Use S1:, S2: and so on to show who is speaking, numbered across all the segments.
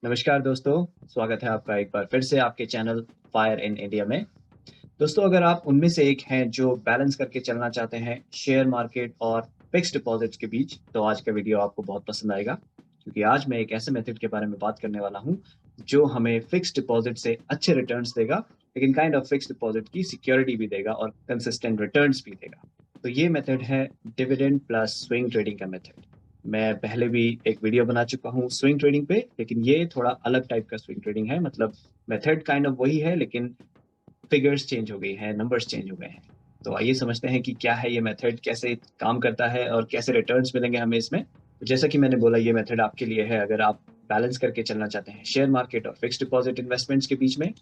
S1: नमस्कार दोस्तों, स्वागत है आपका एक बार फिर से आपके चैनल फायर इन इंडिया में। दोस्तों, अगर आप उनमें से एक हैं जो बैलेंस करके चलना चाहते हैं शेयर मार्केट और फिक्स्ड डिपॉजिट्स के बीच, तो आज का वीडियो आपको बहुत पसंद आएगा, क्योंकि आज मैं एक ऐसे मेथड के बारे में बात करने वाला हूं जो हमें फिक्स्ड डिपॉजिट से अच्छे रिटर्न्स देगा, लेकिन काइंड ऑफ फिक्स्ड डिपॉजिट की सिक्योरिटी भी देगा और कंसिस्टेंट रिटर्न्स भी देगा। तो ये मेथड है डिविडेंड प्लस स्विंग ट्रेडिंग का मेथड। मैं पहले भी एक वीडियो बना चुका हूँ स्विंग ट्रेडिंग पे, लेकिन ये थोड़ा अलग टाइप का स्विंग ट्रेडिंग है। मतलब मेथड काइंड ऑफ वही है, लेकिन फिगर्स चेंज हो गई हैं, नंबर्स चेंज हो गए हैं। तो आइए समझते हैं कि क्या है ये मेथड, कैसे काम करता है और कैसे रिटर्न्स मिलेंगे हमें इसमें। तो जैसा कि मैंने बोला, ये मेथड आपके लिए है अगर आप बैलेंस करके चलना चाहते हैं शेयर मार्केट और फिक्स्ड डिपॉजिट इन्वेस्टमेंट्स के बीच में,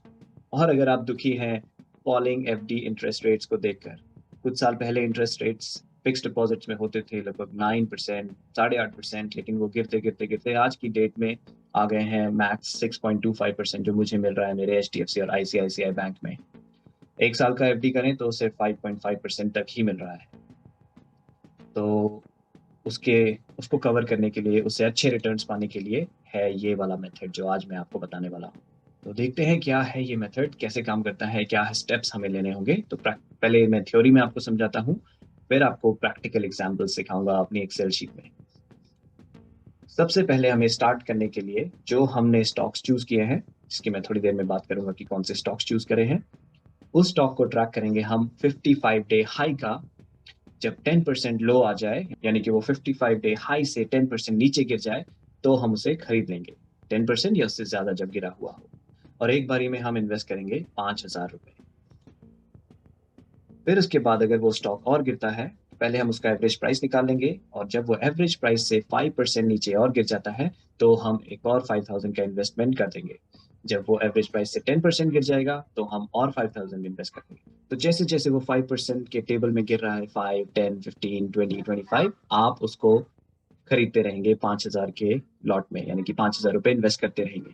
S1: और अगर आप दुखी हैं फॉलिंग एफडी इंटरेस्ट रेट्स को देखकर। कुछ साल पहले इंटरेस्ट रेट्स फिक्स्ड डिपॉजिट्स में होते थे लगभग 9%, 8.5%, लेकिन वो गिरते गिरते गिरते आज की डेट में आ गए हैं मैक्स 6.25%, जो मुझे मिल रहा है मेरे एचडीएफसी और आईसीआईसीआई बैंक में। एक साल का एफडी करें तो सिर्फ 5.5% तक ही मिल रहा है। तो उसके उसको कवर करने के लिए, उससे अच्छे रिटर्न्स पाने के लिए है ये वाला मेथड जो आज मैं आपको बताने वाला हूँ। तो देखते हैं क्या है ये मेथड, कैसे काम करता है, क्या स्टेप्स हमें लेने होंगे। तो पहले मैं थ्योरी में आपको समझाता हूँ, फिर आपको प्रैक्टिकल एग्जाम्पल सिखाऊंगा अपनी एक्सेल शीट में। सबसे पहले हमें स्टार्ट करने के लिए जो हमने स्टॉक्स चूज किए हैं, जिसकी मैं थोड़ी देर में बात करूंगा कि कौन से स्टॉक्स चूज करे हैं, उस स्टॉक को ट्रैक करेंगे हम 55 डे हाई का। जब 10% लो आ जाए, यानी कि वो 55 डे हाई से 10% नीचे गिर जाए, तो हम उसे खरीद लेंगे। 10% या उससे ज्यादा जब गिरा हुआ हो, और एक बारी में हम इन्वेस्ट करेंगे 5,000 रुपए। फिर उसके बाद अगर वो स्टॉक और गिरता है, पहले हम उसका एवरेज प्राइस निकाल लेंगे, और जब वो एवरेज प्राइस से 5% नीचे और गिर जाता है, तो हम एक और 5,000 का इन्वेस्टमेंट कर देंगे। जब वो एवरेज प्राइस से 10% गिर जाएगा, तो हम और 5,000 इन्वेस्ट करेंगे। तो जैसे जैसे वो 5% के टेबल में गिर रहा है, 5, 10, 15, 20, 25, आप उसको खरीदते रहेंगे 5,000 के लॉट में, यानी कि 5,000 रुपए इन्वेस्ट करते रहेंगे।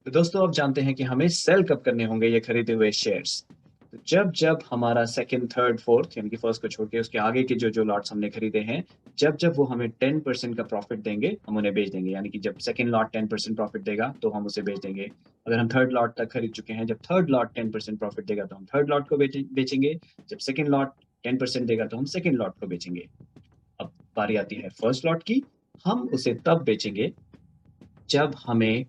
S1: तो दोस्तों, अब जानते हैं कि हमें सेल कब करने होंगे ये खरीदे हुए शेयर्स। तो जब जब हमारा सेकंड, थर्ड, फोर्थ, यानी कि फर्स्ट को छोड़ के उसके आगे के जो जो लॉट्स हमने खरीदे हैं, जब जब वो हमें 10% का प्रॉफिट देंगे, हम उन्हें बेच देंगे। यानी कि जब सेकंड लॉट 10% प्रॉफिट देगा, तो हम उसे बेच देंगे। अगर हम थर्ड लॉट तक खरीद चुके हैं, जब थर्ड लॉट 10% प्रॉफिट देगा, तो हम थर्ड लॉट को बेचेंगे। जब सेकंड लॉट 10% देगा, तो हम सेकंड लॉट को बेचेंगे। अब बारी आती है फर्स्ट लॉट की। हम उसे तब बेचेंगे जब हमें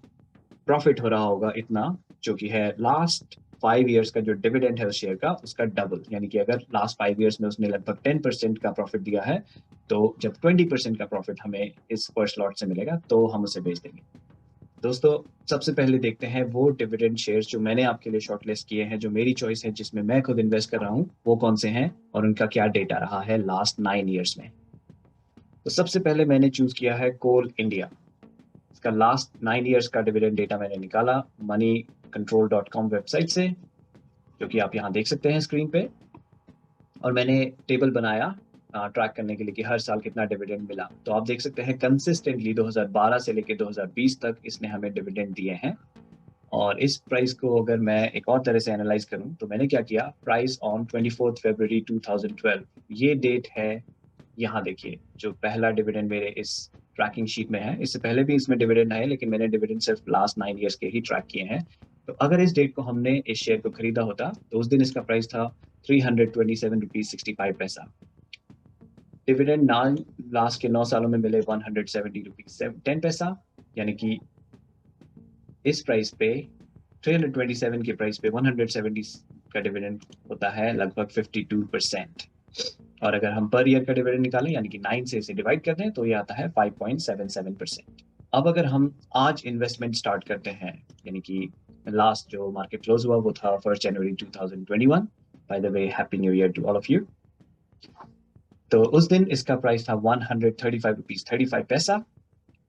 S1: प्रॉफिट हो रहा होगा इतना, जो कि है लास्ट 5 ईयर्स का जो डिविडेंड है उस शेयर का, उसका डबल। यानी कि अगर लास्ट 5 ईयर्स में उसने लगभग 10% का प्रॉफिट दिया है, तो जब 20% का प्रॉफिट हमें इस फर्स्ट लॉट से मिलेगा, तो हम उसे बेच देंगे। दोस्तों, सबसे पहले देखते हैं वो डिविडेंड शेयर्स जो मैंने आपके लिए शॉर्टलिस्ट किए हैं, जो मेरी चॉइस है, जिसमें मैं खुद इन्वेस्ट कर रहा हूँ, वो कौन से हैं और उनका क्या डेटा रहा है लास्ट 9 ईयर्स में। तो सबसे पहले मैंने चूज किया है कोल इंडिया। इसका लास्ट 9 ईयर्स का डिविडेंड डेटा मैंने निकाला moneycontrol.com वेबसाइट से, जो कि आप यहाँ देख सकते हैं स्क्रीन पे। और मैंने टेबल बनाया ट्रैक करने के लिए कि हर साल कितना डिविडेंड मिला। तो आप देख सकते हैं कंसिस्टेंटली 2012 से लेकर 2020 तक इसने हमें डिविडेंड दिए हैं। और इस प्राइस को अगर मैं एक और तरह से एनालाइज करूं, तो मैंने क्या किया, प्राइस ऑन 24 फरवरी 2012, ये डेट है। यहाँ देखिए, जो पहला डिविडेंड मेरे इस ट्रैकिंग शीट में है, इससे पहले भी इसमें डिविडेंड आए, लेकिन मैंने डिविडेंड सिर्फ लास्ट 9 ईयर्स के ही ट्रैक किए हैं। तो अगर इस डेट को हमने इस शेयर को खरीदा होता, तो उस दिन इसका प्राइस था 327 रुपीज 65 पैसा। डिविडेंड नाइन लास्ट के 9 सालों में मिले 170 रुपीज 10 पैसा। यानी कि इस प्राइस पे, 327 के प्राइस पे 170 का डिविडेंड होता है लगभग 52%। और अगर हम पर ईयर का डिविडेंड निकालें, यानी कि 9 से इसे डिवाइड कर दें, तो ये आता है 5.77%। अब अगर हम आज इन्वेस्टमेंट स्टार्ट करते हैं, यानी कि लास्ट जो मार्केट क्लोज हुआ वो था 1 जनवरी 2021। By the way, happy new year to all of you. तो उस दिन इसका प्राइस था 135 रुपीज 35 पैसा।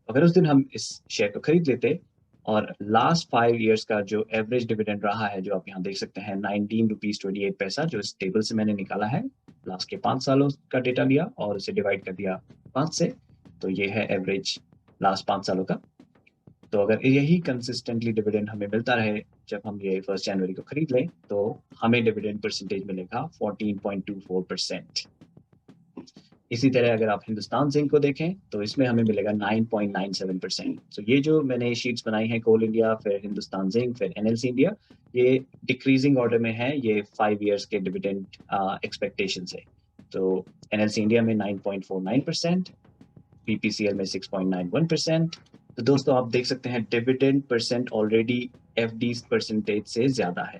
S1: अगर उस दिन हम इस शेयर को खरीद लेते, और लास्ट 5 ईयर्स का जो एवरेज डिविडेंड रहा है, जो आप यहाँ देख सकते हैं, 19 रुपीज 28 पैसा, जो इस टेबल से मैंने निकाला है, लास्ट के 5 सालों का डेटा लिया और उसे डिवाइड कर दिया 5 से, तो ये है एवरेज लास्ट 5 सालों का। तो अगर यही कंसिस्टेंटली डिविडेंड हमें मिलता रहे, जब हम ये 1 जनवरी को खरीद लें, तो हमें डिविडेंड परसेंटेज मिलेगा 14.24%। इसी तरह अगर आप हिंदुस्तान जिंक को देखें तो इसमें हमें मिलेगा 9.97%। तो ये जो मैंने शीट्स बनाई हैं, कोल इंडिया, फिर हिंदुस्तान जिंक, फिर एनएलसी इंडिया, ये डिक्रीजिंग ऑर्डर में है, ये 5 इयर्स के डिविडेंड एक्सपेक्टेशन है। तो एनएलसी इंडिया में 9.49%, बीपीसीएल में 6.91%। तो दोस्तों आप देख सकते हैं dividend percent already FD percentage से ज्यादा है।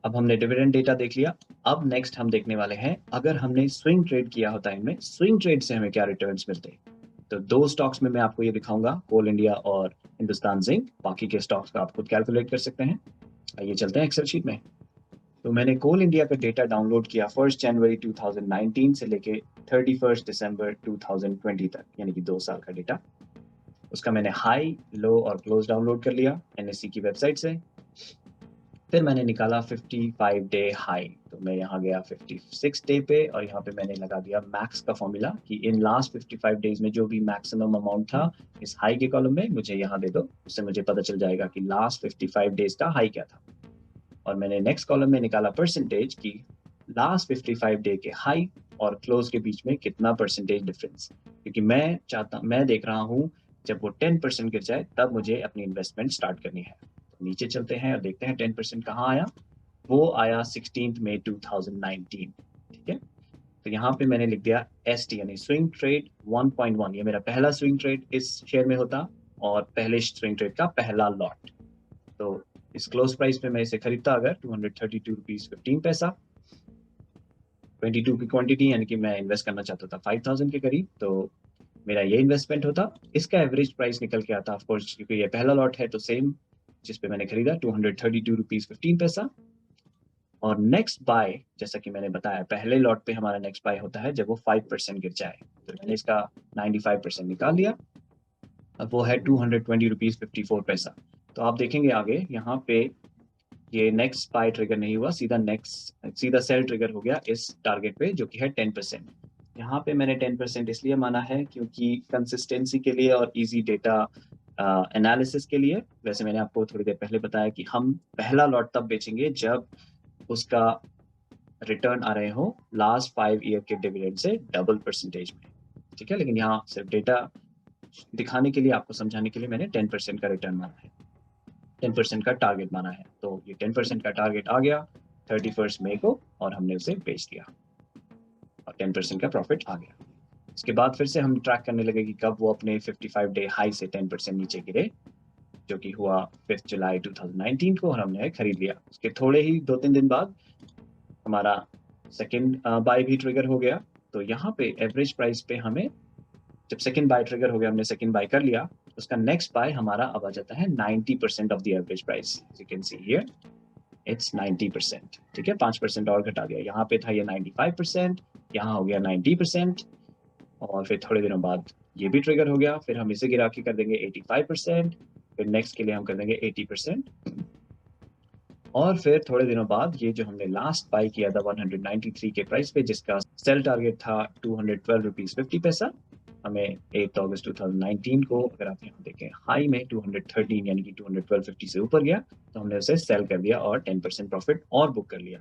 S1: अब हमने डिविडेंड डेटा देख लिया। अब नेक्स्ट हम देखने वाले हैं अगर हमने स्विंग ट्रेड किया होता है, इनमें स्विंग ट्रेड से हमें क्या रिटर्न्स मिलते हैं। तो दो स्टॉक्स में मैं आपको ये दिखाऊंगा, कोल इंडिया और हिंदुस्तान जिंक। बाकी के स्टॉक्स का आप खुद कैलकुलेट कर सकते हैं। आइए चलते हैं एक्सेल शीट में। तो मैंने कोल इंडिया का डेटा डाउनलोड किया 1 जनवरी 2019 से लेके 31 दिसंबर 2020 तक, यानी कि 2 साल का डेटा। उसका मैंने हाई, लो और क्लोज डाउनलोड कर लिया एनएससी की वेबसाइट से। फिर मैंने निकाला 55 डे हाई। तो मैं यहाँ गया 56 डे पे और यहाँ पे मैंने लगा दिया मैक्स का फॉर्मूला कि इन लास्ट 55 डेज में जो भी मैक्सिमम अमाउंट था इस हाई के कॉलम में मुझे यहाँ दे दो। उससे मुझे पता चल जाएगा कि लास्ट 55 डेज का हाई क्या था। और मैंने नेक्स्ट कॉलम में निकाला परसेंटेज की लास्ट 55 डे के हाई और क्लोज के बीच में कितना परसेंटेज डिफरेंस, क्योंकि मैं देख रहा हूँ जब वो 10% गिर जाए तब मुझे अपनी इन्वेस्टमेंट स्टार्ट करनी है। तो नीचे चलते हैं और देखते हैं 10% कहाँ आया। वो आया 16 मई 2019। ठीक है, तो यहाँ पे मैंने लिख दिया ST यानी स्विंग ट्रेड 1.1। ये मेरा पहला स्विंग ट्रेड इस शेयर में होता और पहले स्विंग ट्रेड का पहला लॉट। तो इस क्लोज प्राइस पे मैं इसे खरीदता अगर 232 रुपीज 15 पैसा, 22 की क्वांटिटी, यानी कि मैं इन्वेस्ट करना चाहता था 5000 के करीब, तो मेरा ये इन्वेस्टमेंट होता। इसका एवरेज प्राइस निकल के आता, ऑफकोर्स क्योंकि ये पहला लॉट है तो सेम जिस पे मैंने खरीदा 232 रुपीज 15 पैसा। और नेक्स्ट बाय, जैसा कि मैंने बताया पहले लॉट पे हमारा नेक्स्ट बाय होता है जब वो 5% गिर जाए। तो मैंने इसका 95% निकाल लिया। अब वो है 220 रुपीज 54 पैसा। तो आप देखेंगे आगे यहाँ पे ये नेक्स्ट बाय ट्रिगर नहीं हुआ, सीधा सेल ट्रिगर हो गया इस टारगेट पे जो कि है 10%। यहाँ पे मैंने 10% इसलिए माना है क्योंकि कंसिस्टेंसी के लिए और इजी डेटा एनालिसिस के लिए। वैसे मैंने आपको थोड़ी देर पहले बताया कि हम पहला लॉट तब बेचेंगे जब उसका रिटर्न आ रहे हो लास्ट 5 ईयर के डिविडेंड से डबल परसेंटेज में। ठीक है, लेकिन यहाँ सिर्फ डेटा दिखाने के लिए, आपको समझाने के लिए मैंने 10% का रिटर्न माना है, 10% का टारगेट माना है। तो ये 10% का टारगेट आ गया 31 मई को और हमने उसे बेच दिया और 10% का प्रॉफिट आ गया। इसके बाद फिर से हम ट्रैक करने लगे कि कब वो अपने 55 डे हाई से 10% नीचे गिरे, जो कि हुआ 5 जुलाई 2019 को, और हमने खरीद लिया। उसके थोड़े ही 2-3 दिन बाद हमारा सेकेंड बाय भी ट्रिगर हो गया। तो यहाँ पे एवरेज प्राइस पे हमें जब सेकेंड बाय ट्रिगर हो गया, हमने सेकेंड बाय कर लिया, उसका नेक्स्ट बाय हमारा अब आ जाता है 90% of the average price. You can see here it's 90%। ठीक है, 5% और घटा दिया। यहाँ पे था ये 95%, यहाँ हो गया 90%। और फिर थोड़े दिनों बाद ये भी ट्रिगर हो गया, फिर हम इसे गिरा के कर देंगे 85%, फिर नेक्स्ट के लिए हम कर देंगे 80%। और फिर थोड़े दिनों बाद ये जो हमने लास्ट बाय किया था 193 के प्राइस पे, जिसका सेल टारगेट था 212 रुपीज 50 पैसा, हमें 8 अगस्त 2019 को अगर आप यहाँ देखें हाई में 213 यानी कि 212.50 से ऊपर गया, तो हमने उसे सेल कर दिया और 10% प्रॉफिट और बुक कर लिया।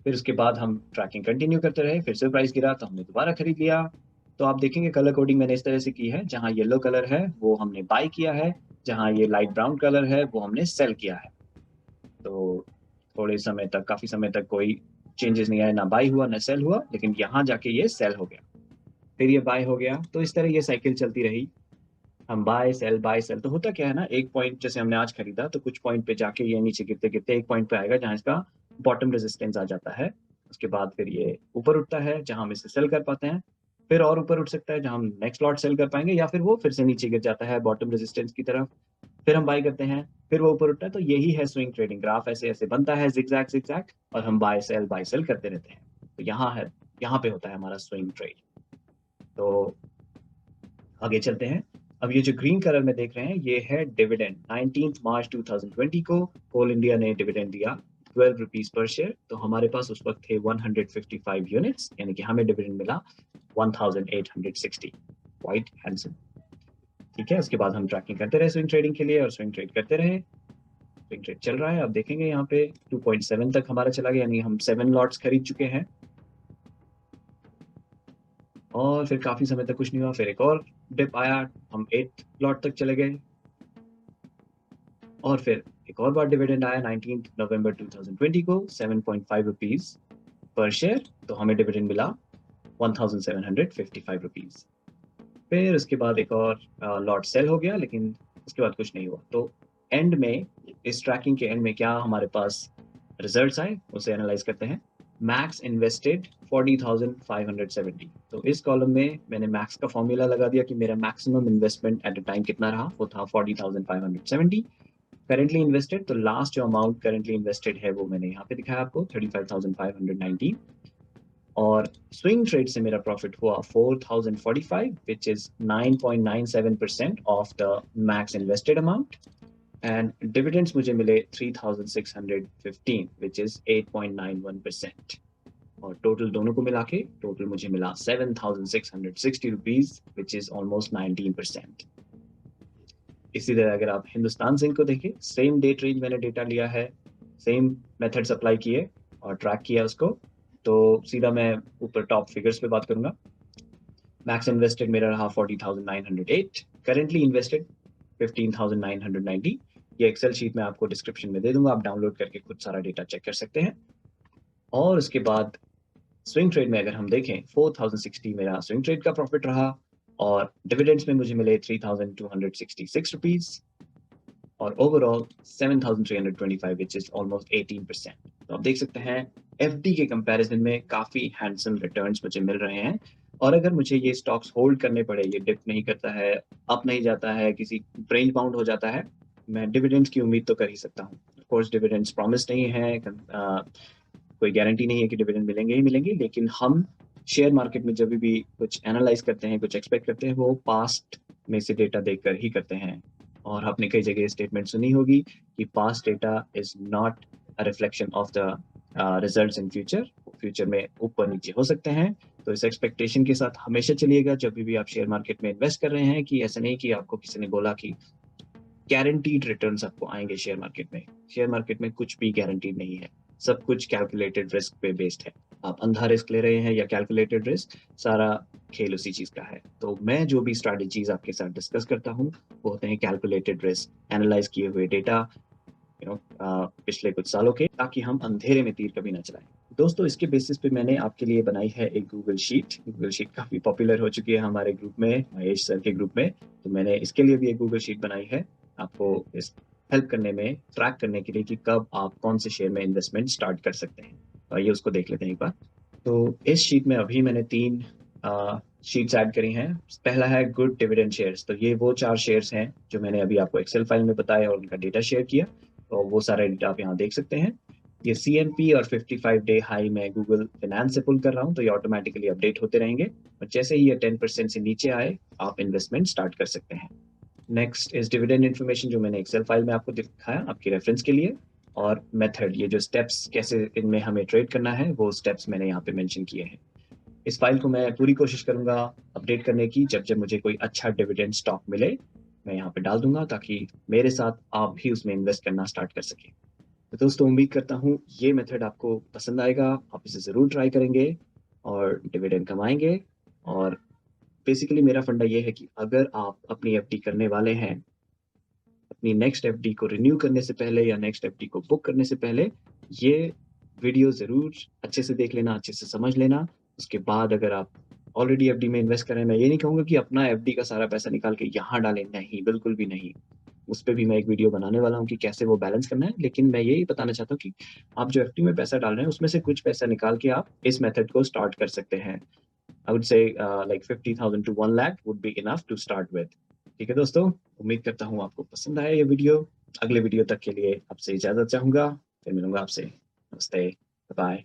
S1: फिर उसके बाद हम ट्रैकिंग कंटिन्यू करते रहे, फिर से प्राइस गिरा तो हमने दोबारा खरीद लिया। तो आप देखेंगे कलर कोडिंग मैंने इस तरह से की है, जहाँ येलो कलर है वो हमने बाय किया है, जहाँ ये लाइट ब्राउन कलर है वो हमने सेल किया है। तो थोड़े समय तक, काफी समय तक कोई चेंजेस नहीं आया, ना बाय हुआ ना सेल हुआ, लेकिन यहाँ जाके ये सेल हो गया, फिर ये बाय हो गया। तो इस तरह ये साइकिल चलती रही, हम बाय सेल। तो होता क्या है ना, एक पॉइंट जैसे हमने आज खरीदा तो कुछ पॉइंट पे जाके ये नीचे गिरते गिरते एक पॉइंट पे आएगा जहाँ इसका बॉटम रेजिस्टेंस आ जाता है। उसके बाद फिर ये ऊपर उठता है जहां हम इसे सेल कर पाते हैं, फिर और ऊपर उठ सकता है जहां हम नेक्स्ट लॉट सेल कर पाएंगे, या फिर वो फिर से नीचे गिर जाता है बॉटम रेजिस्टेंस की तरफ, फिर हम बाय करते हैं, फिर वो ऊपर उठता है। तो यही है स्विंग ट्रेडिंग, ग्राफ ऐसे ऐसे बनता है जिगजैग जिगजैग, और हम बाय सेल करते रहते हैं। तो यहाँ पे होता है हमारा स्विंग ट्रेड। तो आगे चलते हैं। अब ये जो ग्रीन कलर में देख रहे हैं ये है डिविडेंड। 19 मार्च 2020 को कोल इंडिया ने डिविडेंड दिया 12 रुपीज पर शेयर। तो हमारे पास उस वक्त थे 155 यूनिट्स, यानी कि हमें डिविडेंड मिला 1860। Quite handsome. ठीक है, उसके बाद हम ट्रैकिंग करते रहे स्विंग ट्रेडिंग के लिए और स्विंग ट्रेड करते रहे। स्विंग ट्रेड चल रहा है, अब देखेंगे यहाँ पे 2.7 तक हमारा चला गया, यानी हम 7 लॉट्स खरीद चुके हैं। और फिर काफ़ी समय तक कुछ नहीं हुआ, फिर एक और डिप आया, हम 8th लॉट तक चले गए, और फिर एक और बार डिविडेंड आया 19 नवंबर 2020 को 7.5 रुपीज़ पर शेयर, तो हमें डिविडेंड मिला 1755 रुपीज़। फिर उसके बाद एक और लॉट सेल हो गया, लेकिन उसके बाद कुछ नहीं हुआ। तो एंड में, इस ट्रैकिंग के एंड में क्या हमारे पास रिजल्ट्स आए, उसे एनालाइज करते हैं। Max invested 40,570। तो इस कॉलम में मैंने मैक्स का फॉर्मूला लगा दिया कि मेरा maximum investment at a time कितना रहा, वो था 40,570। करेंटली इन्वेस्टेड, तो लास्ट जो अमाउंट करेंटली इन्वेस्टेड है वो मैंने यहाँ पे दिखाया आपको 35,519। और स्विंग ट्रेड से मेरा प्रॉफिट हुआ 4,045, which is 9.97% of the max invested amount. And dividends मुझे मिले 3,615, विच इज 8.91%। और टोटल दोनों को मिला के टोटल मुझे मिला 7,660 रुपीज, विच इज ऑलमोस्ट 19%। इसी तरह अगर आप हिंदुस्तान जिंक को देखें, सेम डेट रेंज मैंने डेटा लिया है, सेम मेथड्स अप्लाई किए और ट्रैक किया उसको। तो सीधा मैं ऊपर टॉप फिगर्स पे बात करूंगा। मैक्स इन्वेस्टेड मेरा रहा 40,908, करेंटली इन्वेस्टेड 15,990। ये एक्सेल शीट मैं आपको डिस्क्रिप्शन में दे दूंगा, आप डाउनलोड करके खुद सारा डेटा चेक कर सकते हैं। और उसके बाद स्विंग ट्रेड में अगर हम देखें, 4,060 मेरा स्विंग ट्रेड का प्रॉफिट रहा, और डिविडेंड्स में मुझे मिले 3,266 रुपीज, और ओवरऑल 7,325, विच इज ऑलमोस्ट 18%। तो आप देख सकते हैं एफडी के कंपैरिजन में काफी हैंडसम रिटर्न्स मुझे मिल रहे हैं। और अगर मुझे ये स्टॉक्स होल्ड करने पड़े, ये डिप नहीं करता है, अप नहीं जाता है, किसी रेंज बाउंड हो जाता है, मैं डिविडेंड्स की उम्मीद तो कर ही सकता हूँ। ऑफ कोर्स डिविडेंड्स प्रॉमिस नहीं है, कोई गारंटी नहीं है कि डिविडेंड मिलेंगे ही मिलेंगे, लेकिन हम शेयर मार्केट में जब भी कुछ एनालाइज करते हैं, कुछ एक्सपेक्ट करते हैं, वो पास्ट में से डेटा देखकर ही करते हैं। और आपने कई जगह स्टेटमेंट सुनी होगी कि past data is not a reflection of the results in future. Future में ऊपर नीचे हो सकते हैं। तो इस एक्सपेक्टेशन के साथ हमेशा चलिएगा जब भी आप शेयर मार्केट में इन्वेस्ट कर रहे हैं, कि ऐसा नहीं कि आपको किसी ने बोला कि गारंटीड रिटर्न्स आपको आएंगे शेयर मार्केट में। शेयर मार्केट में कुछ भी गारंटीड नहीं है, सब कुछ कैलकुलेटेड रिस्क पे बेस्ड है। आप अंधा रिस्क ले रहे हैं या कैलकुलेटेड रिस्क, सारा खेल उसी चीज का है। तो मैं जो भी स्ट्रैटेजीज आपके साथ डिस्कस करता हूँ, वो होते हैं कैलकुलेटेड रिस्क, एनालाइज किए हुए डेटा, पिछले कुछ सालों के, ताकि हम अंधेरे में तीर कभी ना चलाएं। दोस्तों, इसके बेसिस पे मैंने आपके लिए बनाई है एक गूगल शीट। गूगल शीट काफी पॉपुलर हो चुकी है हमारे ग्रुप में, महेश सर के ग्रुप में। तो मैंने इसके लिए भी एक गूगल शीट बनाई है, आपको इस हेल्प करने में, ट्रैक करने के लिए कि कब आप कौन से शेयर में इन्वेस्टमेंट स्टार्ट कर सकते हैं। तो आइए उसको देख लेते हैं एक बार। तो इस शीट में अभी मैंने 3 शीट्स ऐड करी हैं। पहला है गुड डिविडेंड शेयर्स। तो ये वो 4 शेयर्स हैं जो मैंने अभी आपको एक्सेल फाइल में बताया और उनका डेटा शेयर किया। तो वो सारे डेटा आप यहाँ देख सकते हैं। ये CNP और 55 डे हाई मैं गूगल फाइनेंस से पुल कर रहा हूँ, तो ये ऑटोमेटिकली अपडेट होते रहेंगे, और जैसे ही ये 10% से नीचे आए, आप इन्वेस्टमेंट स्टार्ट कर सकते हैं। नेक्स्ट इज डिविडेंड इन्फॉर्मेशन, जो मैंने एक्सेल फाइल में आपको दिखाया आपकी रेफरेंस के लिए। और मेथड, ये जो स्टेप्स कैसे इनमें हमें ट्रेड करना है, वो स्टेप्स मैंने यहाँ पे मेंशन किए हैं। इस फाइल को मैं पूरी कोशिश करूंगा अपडेट करने की, जब जब मुझे कोई अच्छा डिविडेंड स्टॉक मिले मैं यहाँ पे डाल दूंगा, ताकि मेरे साथ आप भी उसमें इन्वेस्ट करना स्टार्ट कर सकें। तो दोस्तों, उम्मीद करता हूँ ये मेथड आपको पसंद आएगा, आप इसे ज़रूर ट्राई करेंगे और डिविडेंड कमाएंगे। और बेसिकली मेरा फंडा ये है कि अगर आप अपनी एफडी करने वाले हैं, अपनी नेक्स्ट एफडी को रिन्यू करने से पहले या नेक्स्ट एफडी को बुक करने से पहले, ये वीडियो ज़रूर अच्छे से देख लेना, अच्छे से समझ लेना। उसके बाद अगर आप ऑलरेडी एफडी में इन्वेस्ट करें, मैं ये नहीं कहूँगा कि अपना एफडी का सारा पैसा निकाल के यहाँ डालें, नहीं, बिल्कुल भी नहीं। उस पर भी मैं एक वीडियो बनाने वाला हूँ कि कैसे वो बैलेंस करना है। लेकिन मैं यही बताना चाहता हूँ कि आप जो एफडी में पैसा डाल रहे हैं, उसमें से कुछ पैसा निकाल के आप इस मेथड को स्टार्ट कर सकते हैं। I would say like 50,000 to 1 lakh would be enough to start with. ठीक है दोस्तों, उम्मीद करता हूँ आपको पसंद आया ये वीडियो। अगले वीडियो तक के लिए आपसे इजाजत चाहूंगा, फिर मिलूंगा आपसे। नमस्ते, बाय।